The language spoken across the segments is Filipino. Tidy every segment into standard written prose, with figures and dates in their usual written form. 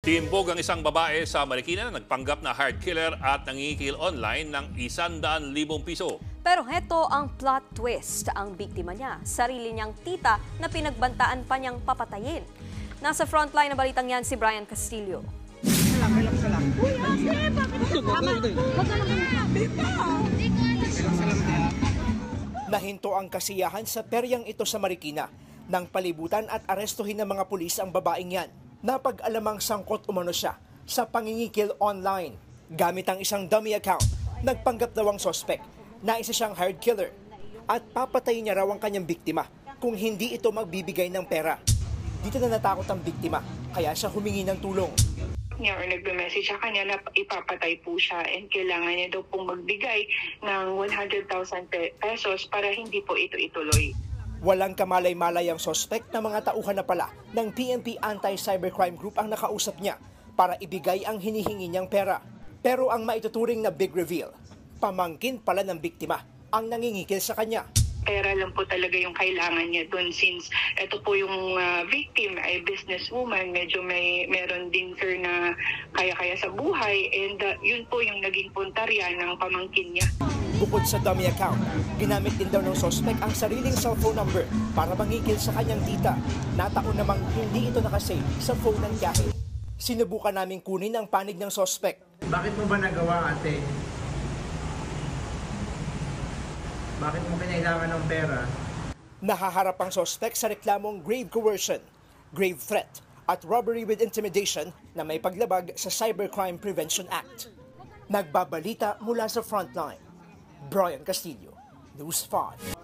Timbog ang isang babae sa Marikina na nagpanggap na hard killer at nangingikil online ng 100,000 piso. Pero heto ang plot twist. Ang biktima niya, sarili niyang tita na pinagbantaan pa niyang papatayin. Nasa frontline na balitang yan si Brian Castillo. Nahinto ang kasiyahan sa peryang ito sa Marikina nang palibutan at arestuhin ng mga pulis ang babaeng yan. Napag-alamang sangkot umano siya sa pangingikil online. Gamit ang isang dummy account, nagpanggap daw ang sospek na isa siyang hard killer at papatayin niya raw ang kanyang biktima kung hindi ito magbibigay ng pera. Dito na natakot ang biktima, kaya siya humingi ng tulong. Niya or nagbe-message sa kanya na ipapatay po siya and kailangan niya daw pong magbigay ng 100,000 pesos para hindi po ito ituloy. Walang kamalay-malay ang sospek na mga tauhan na pala ng PNP Anti-Cybercrime Group ang nakausap niya para ibigay ang hinihingi niyang pera. Pero ang maituturing na big reveal, pamangkin pala ng biktima ang nangingikil sa kanya. Pera lang po talaga yung kailangan niya doon since ito po yung victim ay businesswoman, medyo meron din sir na kaya-kaya sa buhay and yun po yung naging puntarya ng pamangkin niya. Bukod sa dummy account, ginamit din daw ng sospek ang sariling cellphone number para mangikil sa kanyang tita. Nataon namang hindi ito nakasave sa phone ng tiyahin. Sinubukan naming kunin ang panig ng sospek. Bakit mo ba nagawa, ate? Bakit mo kinailangan ng pera? Nahaharap ang sospek sa reklamong grave coercion, grave threat, at robbery with intimidation na may paglabag sa Cybercrime Prevention Act. Nagbabalita mula sa frontline. Brian Castillo, News 5.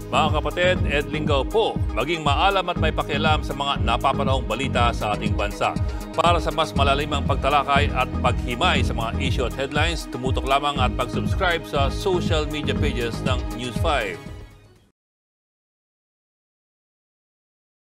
Mga kapatid, Ed Lingaw po, maging maalam at may pakialam sa mga napapanahong balita sa ating bansa. Para sa mas malalimang pagtalakay at paghimay sa mga issue at headlines, tumutok lamang at pag-subscribe sa social media pages ng News 5.